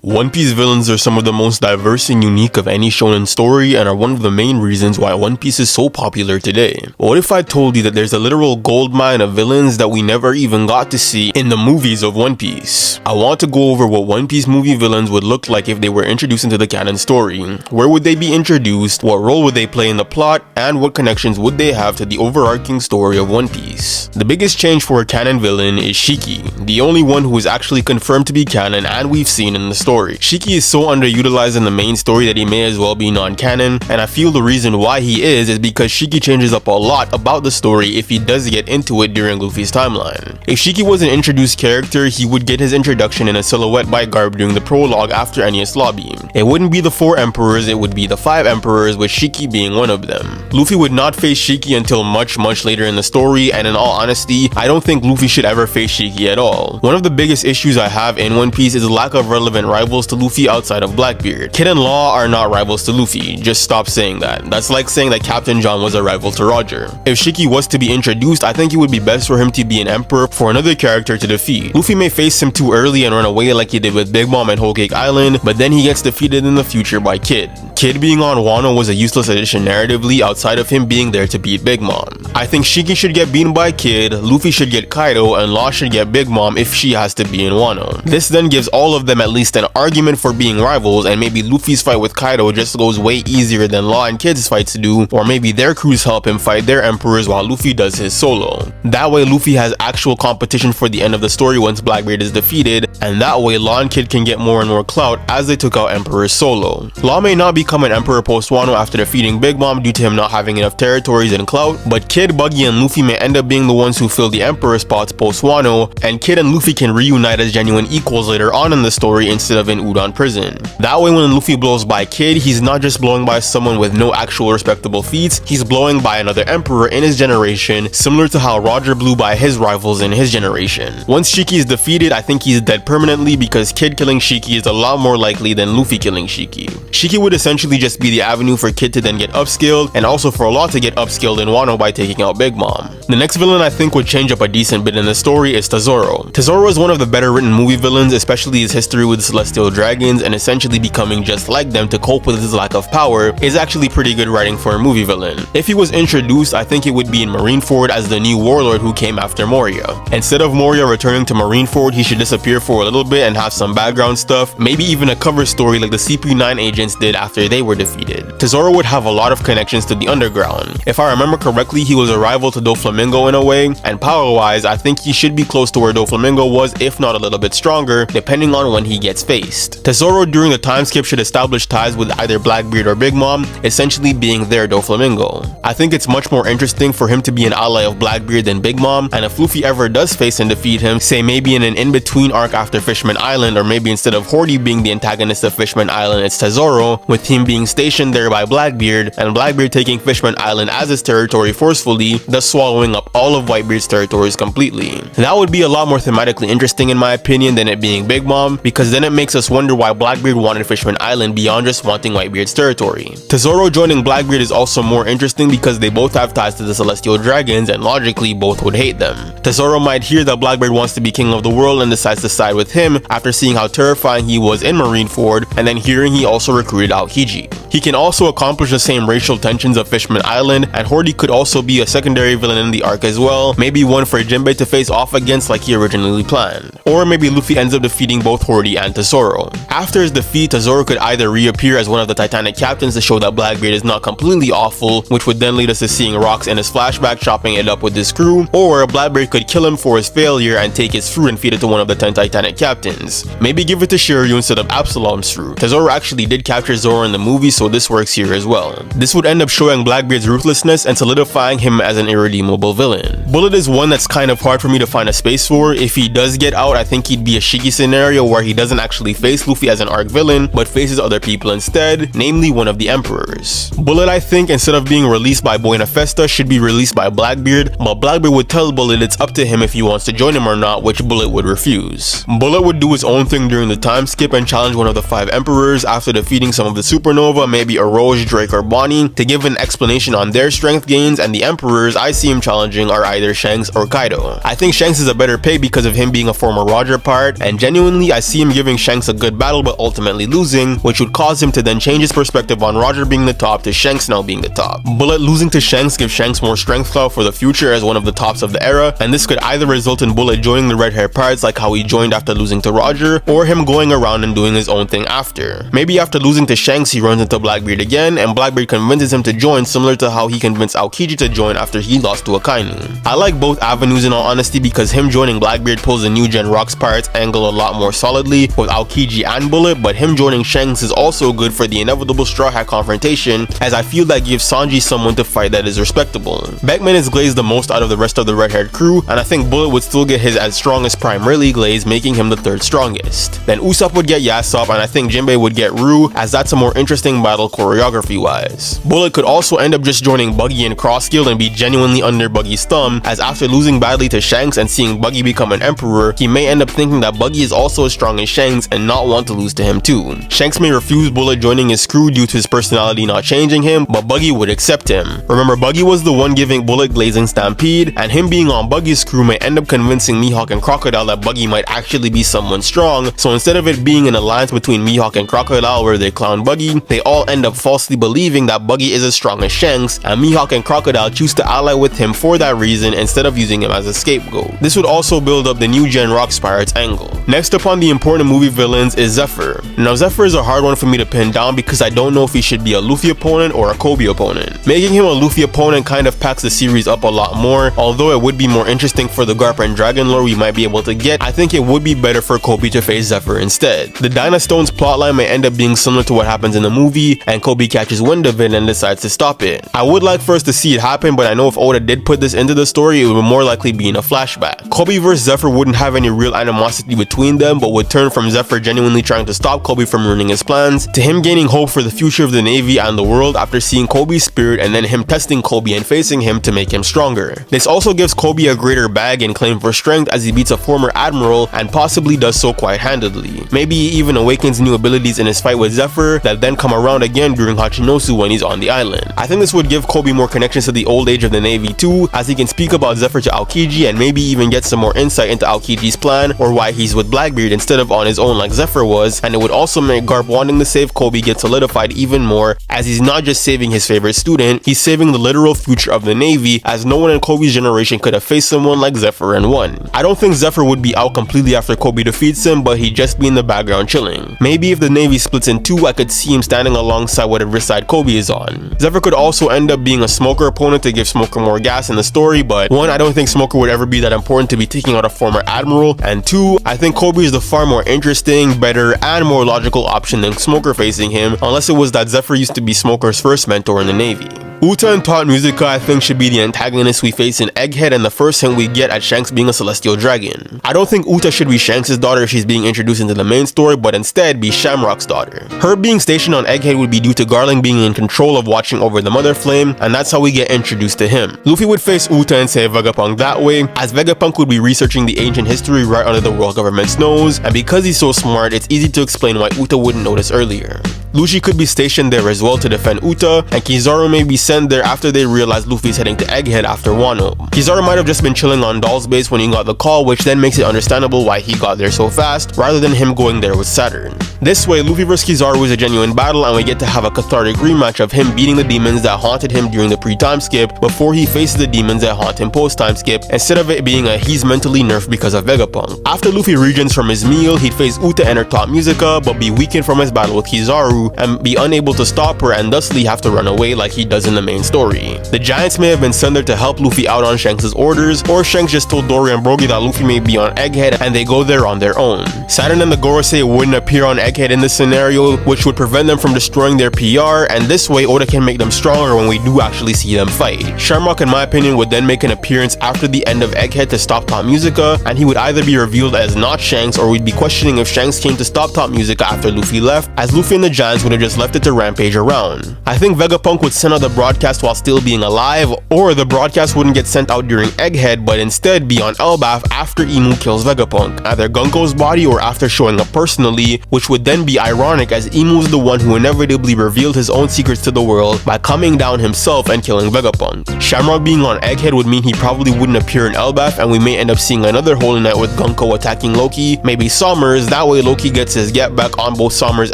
One Piece villains are some of the most diverse and unique of any shonen story and are one of the main reasons why One Piece is so popular today. What if I told you that there's a literal goldmine of villains that we never even got to see in the movies of One Piece? I want to go over what One Piece movie villains would look like if they were introduced into the canon story. Where would they be introduced, what role would they play in the plot, and what connections would they have to the overarching story of One Piece? The biggest change for a canon villain is Shiki, the only one who is actually confirmed to be canon and we've seen in the story. Shiki is so underutilized in the main story that he may as well be non-canon, and I feel the reason why he is because Shiki changes up a lot about the story if he does get into it during Luffy's timeline. If Shiki was an introduced character, he would get his introduction in a silhouette by Garp during the prologue after Enies Lobby. It wouldn't be the 4 emperors, it would be the 5 emperors, with Shiki being one of them. Luffy would not face Shiki until much later in the story, and in all honesty, I don't think Luffy should ever face Shiki at all. One of the biggest issues I have in One Piece is the lack of relevant rivals to Luffy outside of Blackbeard. Kid and Law are not rivals to Luffy, just stop saying that. That's like saying that Captain John was a rival to Roger. If Shiki was to be introduced, I think it would be best for him to be an emperor for another character to defeat. Luffy may face him too early and run away like he did with Big Mom and Whole Cake Island, but then he gets defeated in the future by Kid. Kid being on Wano was a useless addition narratively outside of him being there to beat Big Mom. I think Shiki should get beaten by Kid, Luffy should get Kaido, and Law should get Big Mom if she has to be in Wano. This then gives all of them at least an argument for being rivals, and maybe Luffy's fight with Kaido just goes way easier than Law and Kid's fights do, or maybe their crews help him fight their emperors while Luffy does his solo. That way Luffy has actual competition for the end of the story once Blackbeard is defeated, and that way Law and Kid can get more and more clout as they took out Emperors solo. Law may not become an emperor post Wano after defeating Big Mom due to him not having enough territories and clout, but Kid, Buggy, and Luffy may end up being the ones who fill the emperor spots post Wano, and Kid and Luffy can reunite as genuine equals later on in the story instead of in Udon prison. That way when Luffy blows by Kid, he's not just blowing by someone with no actual respectable feats, he's blowing by another emperor in his generation, similar to how Roger blew by his rivals in his generation. Once Shiki is defeated, I think he's dead permanently because Kid killing Shiki is a lot more likely than Luffy killing Shiki. Shiki would essentially just be the avenue for Kid to then get upscaled, and also for Law to get upscaled in Wano by taking out Big Mom. The next villain I think would change up a decent bit in the story is Tesoro. Tesoro is one of the better written movie villains, especially his history with Celestial Dragons and essentially becoming just like them to cope with his lack of power is actually pretty good writing for a movie villain. If he was introduced, I think it would be in Marineford as the new warlord who came after Moria. Instead of Moria returning to Marineford, he should disappear for a little bit and have some background stuff, maybe even a cover story like the CP9 agents did after they were defeated. Tesoro would have a lot of connections to the underground. If I remember correctly, he was a rival to Doflamingo in a way, and power-wise, I think he should be close to where Doflamingo was, if not a little bit stronger, depending on when he gets faced. Tesoro during the time skip should establish ties with either Blackbeard or Big Mom, essentially being their Doflamingo. I think it's much more interesting for him to be an ally of Blackbeard than Big Mom, and if Luffy ever does face and defeat him, say maybe in an in-between arc after Fishman Island, or maybe instead of Hordy being the antagonist of Fishman Island, it's Tesoro, with him being stationed there by Blackbeard, and Blackbeard taking Fishman Island as his territory forcefully, thus swallowing up all of Whitebeard's territories completely. That would be a lot more thematically interesting in my opinion than it being Big Mom, because then it makes us wonder why Blackbeard wanted Fishman Island beyond just wanting Whitebeard's territory. Tesoro joining Blackbeard is also more interesting because they both have ties to the Celestial Dragons and logically both would hate them. Tesoro might hear that Blackbeard wants to be king of the world and decides to side with him after seeing how terrifying he was in Marineford and then hearing he also recruited Aokiji. He can also accomplish the same racial tensions of Fishman Island, and Hordy could also be a secondary villain in the arc as well, maybe one for Jinbei to face off against like he originally planned. Or maybe Luffy ends up defeating both Hordy and Tesoro. After his defeat, Tesoro could either reappear as one of the Titanic captains to show that Blackbeard is not completely awful, which would then lead us to seeing Rocks in his flashback chopping it up with his crew, or Blackbeard could kill him for his failure and take his fruit and feed it to one of the 10 Titanic captains. Maybe give it to Shiryu instead of Absalom's fruit. Tesoro actually did capture Zoro in the movie, so this works here as well. This would end up showing Blackbeard's ruthlessness and solidifying him as an irredeemable villain. Bullet is one that's kind of hard for me to find a space for. If he does get out, I think he'd be a Shiki scenario where he doesn't actually face Luffy as an arc villain, but faces other people instead, namely one of the emperors. Bullet, I think, instead of being released by Buena Festa, should be released by Blackbeard, but Blackbeard would tell Bullet it's up to him if he wants to join him or not, which Bullet would refuse. Bullet would do his own thing during the time skip and challenge one of the 5 emperors after defeating some of the supernova Musica, maybe Orochi, Drake, or Bonnie to give an explanation on their strength gains, and the Emperors I see him challenging are either Shanks or Kaido. I think Shanks is a better pick because of him being a former Roger pirate, and genuinely I see him giving Shanks a good battle but ultimately losing, which would cause him to then change his perspective on Roger being the top to Shanks now being the top. Bullet losing to Shanks gives Shanks more strength clout for the future as one of the tops of the era, and this could either result in Bullet joining the red hair pirates like how he joined after losing to Roger, or him going around and doing his own thing after. Maybe after losing to Shanks he runs into Blackbeard again, and Blackbeard convinces him to join, similar to how he convinced Aokiji to join after he lost to Akainu. I like both avenues in all honesty because him joining Blackbeard pulls the new gen Rocks Pirates angle a lot more solidly with Aokiji and Bullet, but him joining Shanks is also good for the inevitable Straw Hat confrontation, as I feel that gives Sanji someone to fight that is respectable. Beckman is glazed the most out of the rest of the red haired crew, and I think Bullet would still get his as strong as primarily glazed, making him the third strongest. Then Usopp would get Yasop, and I think Jinbei would get Rue, as that's a more interesting battle choreography wise. Bullet could also end up just joining Buggy and Crossskill and be genuinely under Buggy's thumb, as after losing badly to Shanks and seeing Buggy become an emperor, he may end up thinking that Buggy is also as strong as Shanks and not want to lose to him too. Shanks may refuse Bullet joining his crew due to his personality not changing him, but Buggy would accept him. Remember, Buggy was the one giving Bullet glazing Stampede, and him being on Buggy's crew may end up convincing Mihawk and Crocodile that Buggy might actually be someone strong, so instead of it being an alliance between Mihawk and Crocodile where they clown Buggy, they all end up falsely believing that Buggy is as strong as Shanks, and Mihawk and Crocodile choose to ally with him for that reason instead of using him as a scapegoat. This would also build up the new gen Rocks Pirates angle. Next up on the important movie villains is Zephyr. Now Zephyr is a hard one for me to pin down because I don't know if he should be a Luffy opponent or a Kobe opponent. Making him a Luffy opponent kind of packs the series up a lot more, although it would be more interesting for the Garp and Dragon lore we might be able to get. I think it would be better for Kobe to face Zephyr instead. The Dynastones plotline may end up being similar to what happens in the movie, and Kobe catches wind of it and decides to stop it. I would like for us to see it happen, but I know if Oda did put this into the story, it would more likely be in a flashback. Kobe vs Zephyr wouldn't have any real animosity between them, but would turn from Zephyr genuinely trying to stop Kobe from ruining his plans, to him gaining hope for the future of the Navy and the world after seeing Kobe's spirit, and then him testing Kobe and facing him to make him stronger. This also gives Kobe a greater bag and claim for strength as he beats a former admiral, and possibly does so quite handedly. Maybe he even awakens new abilities in his fight with Zephyr that then come around again during Hachinosu when he's on the island. I think this would give Kobe more connections to the old age of the Navy too, as he can speak about Zephyr to Aokiji and maybe even get some more insight into Aokiji's plan or why he's with Blackbeard instead of on his own like Zephyr was, and it would also make Garp wanting to save Kobe get solidified even more, as he's not just saving his favorite student, he's saving the literal future of the Navy, as no one in Kobe's generation could have faced someone like Zephyr and won. I don't think Zephyr would be out completely after Kobe defeats him, but he'd just be in the background chilling. Maybe if the Navy splits in two, I could see him standing alongside whatever side Kobe is on. Zephyr could also end up being a Smoker opponent to give Smoker more gas in the story, but one, I don't think Smoker would ever be that important to be taking out a former admiral, and two, I think Kobe is the far more interesting, better, and more logical option than Smoker facing him, unless it was that Zephyr used to be Smoker's first mentor in the Navy. Uta and Taut Musica I think should be the antagonists we face in Egghead and the first hint we get at Shanks being a celestial dragon. I don't think Uta should be Shanks' daughter if she's being introduced into the main story, but instead be Shamrock's daughter. Her being stationed on Egghead would be due to Garland being in control of watching over the Mother Flame, and that's how we get introduced to him. Luffy would face Uta and save Vegapunk that way, as Vegapunk would be researching the ancient history right under the world government's nose, and because he's so smart, it's easy to explain why Uta wouldn't notice earlier. Luffy could be stationed there as well to defend Uta, and Kizaru may be sent there after they realize Luffy's heading to Egghead after Wano. Kizaru might have just been chilling on Doll's base when he got the call, which then makes it understandable why he got there so fast, rather than him going there with Saturn. This way, Luffy vs Kizaru is a genuine battle, and we get to have a cathartic rematch of him beating the demons that haunted him during the pre-time skip before he faces the demons that haunt him post-time skip, instead of it being a he's mentally nerfed because of Vegapunk. After Luffy regens from his meal, he'd face Uta and her Taut Musica, but be weakened from his battle with Kizaru, and be unable to stop her and thusly have to run away like he does in the main story. The Giants may have been sent there to help Luffy out on Shanks' orders, or Shanks just told Dory and Brogy that Luffy may be on Egghead and they go there on their own. Saturn and the Gorosei wouldn't appear on Egghead in this scenario, which would prevent them from destroying their PR, and this way Oda can make them stronger when we do actually see them fight. Shamrock, in my opinion, would then make an appearance after the end of Egghead to stop Taut Musica, and he would either be revealed as not Shanks, or we'd be questioning if Shanks came to stop Taut Musica after Luffy left, as Luffy and the Giants Lines would have just left it to rampage around. I think Vegapunk would send out the broadcast while still being alive, or the broadcast wouldn't get sent out during Egghead but instead be on Elbaf after Imu kills Vegapunk, either Gunko's body or after showing up personally, which would then be ironic as Imu's the one who inevitably revealed his own secrets to the world by coming down himself and killing Vegapunk. Shamrock being on Egghead would mean he probably wouldn't appear in Elbaf, and we may end up seeing another Holy Knight with Gunko attacking Loki, maybe Sommers. That way Loki gets his get back on both Sommers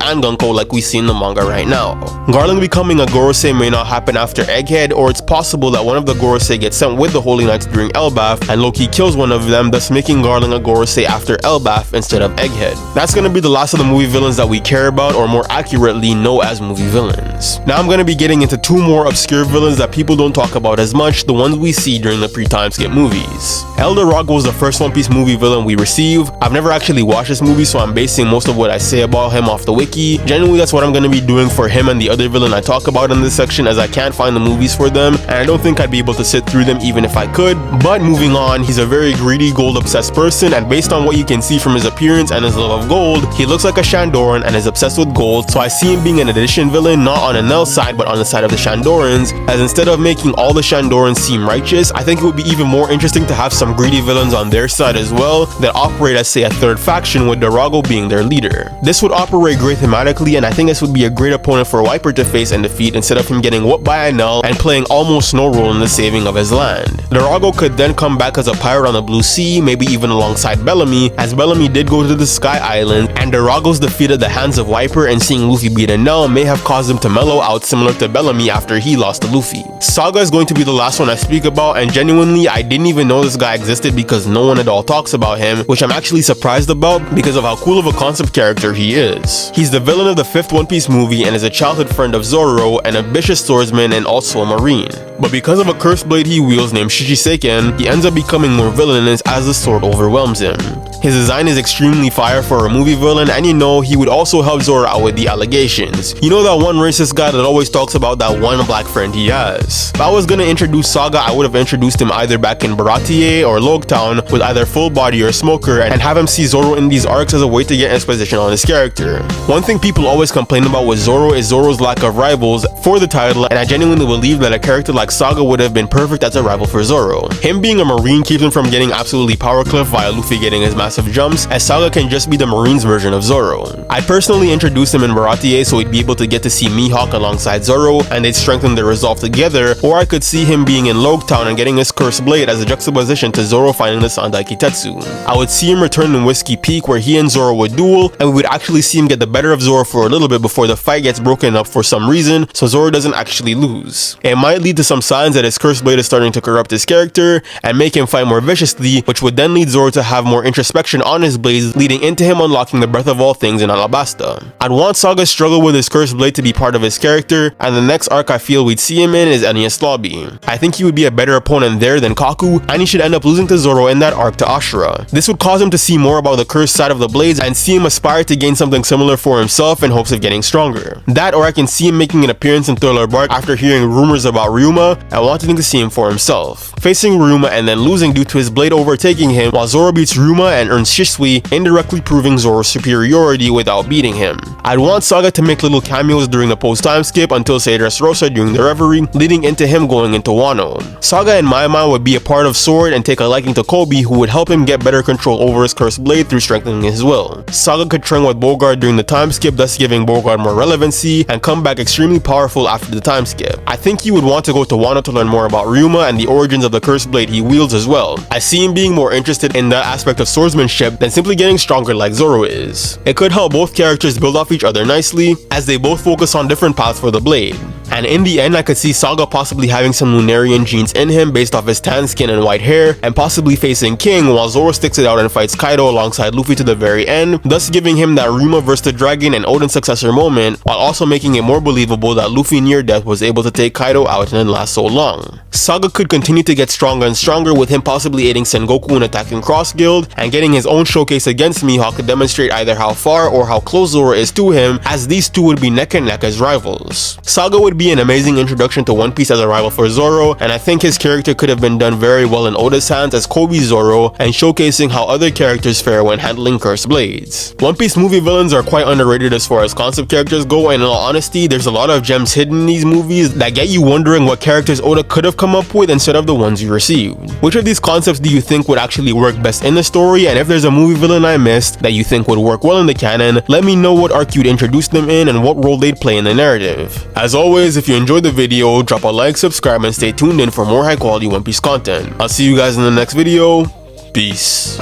and Gunko like we see in the manga right now. Garland becoming a Gorosei may not happen after Egghead, or it's possible that one of the Gorosei gets sent with the Holy Knights during Elbaf and Loki kills one of them, thus making Garland a Gorosei after Elbaf instead of Egghead. That's gonna be the last of the movie villains that we care about, or more accurately know as movie villains. Now I'm gonna be getting into two more obscure villains that people don't talk about as much, the ones we see during the pre-time skip movies. El Dorado was the first One Piece movie villain we receive. I've never actually watched this movie, so I'm basing most of what I say about him off the wiki. Generally, that's what I'm gonna be doing for him and the other villain I talk about in this section, as I can't find the movies for them, and I don't think I'd be able to sit through them even if I could. But moving on, he's a very greedy, gold-obsessed person, and based on what you can see from his appearance and his love of gold, he looks like a Shandoran and is obsessed with gold, so I see him being an addition villain, not on Enel's side, but on the side of the Shandorans, as instead of making all the Shandorans seem righteous, I think it would be even more interesting to have some greedy villains on their side as well, that operate as, say, a third faction, with Dorado being their leader. This would operate great thematically, and I think this would be a great opponent for Wiper to face and defeat, instead of him getting whooped by Enel and playing almost no role in the saving of his land. Dorado could then come back as a pirate on the Blue Sea, maybe even alongside Bellamy, as Bellamy did go to the Sky Island, and Dorado's defeat at the hands of Wiper and seeing Luffy beat Enel may have caused him to mellow out, similar to Bellamy after he lost to Luffy. Saga is going to be the last one I speak about, and genuinely I didn't even know this guy existed because no one at all talks about him, which I'm actually surprised about because of how cool of a concept character he is. He's the villain of the 5th One Piece movie and is a childhood friend of Zoro, an ambitious swordsman and also a marine. But because of a cursed blade he wields named Shishiseken, he ends up becoming more villainous as the sword overwhelms him. His design is extremely fire for a movie villain, and you know, he would also help Zoro out with the allegations. You know, that one racist guy that always talks about that one black friend he has. If I was gonna introduce Saga, I would have introduced him either back in Baratie or Logtown with either Full Body or Smoker, and have him see Zoro in these arcs as a way to get exposition on his character. One thing people always complain about with Zoro is Zoro's lack of rivals for the title, and I genuinely believe that a character like Saga would have been perfect as a rival for Zoro. Him being a marine keeps him from getting absolutely power clipped via Luffy getting his massive jumps, as Saga can just be the marine's version of Zoro. I personally introduced him in Baratie so he'd be able to get to see Mihawk alongside Zoro and they'd strengthen their resolve together, or I could see him being in Logtown and getting his cursed blade as a juxtaposition to Zoro finding the Sandai Kitetsu. I would see him return in Whiskey Peak where he and Zoro would duel, and we would actually see him get the better of Zoro for a little bit before the fight gets broken up for some reason, so Zoro doesn't actually lose. It might lead to some signs that his cursed blade is starting to corrupt his character and make him fight more viciously, which would then lead Zoro to have more introspection on his blades, leading into him unlocking the breath of all things in Alabasta. I'd want Saga's struggle with his cursed blade to be part of his character, and the next arc I feel we'd see him in is Enies Lobby. I think he would be a better opponent there than Kaku, and he should end up losing to Zoro in that arc to Ashura. This would cause him to see more about the cursed side of the blades and see him aspire to gain something similar for himself in hopes of getting stronger. That, or I can see him making an appearance in Thriller Bark after hearing rumors about Ryuma and wanting to see him for himself, facing Ryuma and then losing due to his blade overtaking him, while Zoro beats Ryuma and earns Shisui, indirectly proving Zoro's superiority without beating him. I'd want Saga to make little cameos during the post-time skip until say Dressrosa during the Reverie, leading into him going into Wano. Saga in my mind would be a part of Sword and take a liking to Kobe, who would help him get better control over his cursed blade through strengthening his will. Saga could train with Bogard during the time skip, thus giving Bogard more relevancy, and come back extremely powerful after the time skip. I think he would want to go to Wano to learn more about Ryuma and the origins of the cursed blade he wields as well. I see him being more interested in that aspect of swordsmanship than simply getting stronger like Zoro is. It could help both characters build off each other nicely, as they both focus on different paths for the blade. And in the end, I could see Saga possibly having some Lunarian genes in him based off his tan skin and white hair, and possibly facing King while Zoro sticks it out and fights Kaido alongside Luffy to the very end, thus giving him that Ryuma vs the Dragon and Odin's successor moment, while also making it more believable that Luffy near death was able to take Kaido out and then last so long. Saga could continue to get stronger and stronger, with him possibly aiding Sengoku in attacking Cross Guild and getting his own showcase against Mihawk to demonstrate either how far or how close Zoro is to him, as these two would be neck and neck as rivals. Saga would be be an amazing introduction to One Piece as a rival for Zoro, and I think his character could have been done very well in Oda's hands as Kobe Zoro and showcasing how other characters fare when handling cursed blades. One Piece movie villains are quite underrated as far as concept characters go, and in all honesty, there's a lot of gems hidden in these movies that get you wondering what characters Oda could have come up with instead of the ones you received. Which of these concepts do you think would actually work best in the story, and if there's a movie villain I missed that you think would work well in the canon, let me know what arc you'd introduce them in and what role they'd play in the narrative. As always, if you enjoyed the video, drop a like, subscribe, and stay tuned in for more high quality One Piece content. I'll see you guys in the next video. Peace.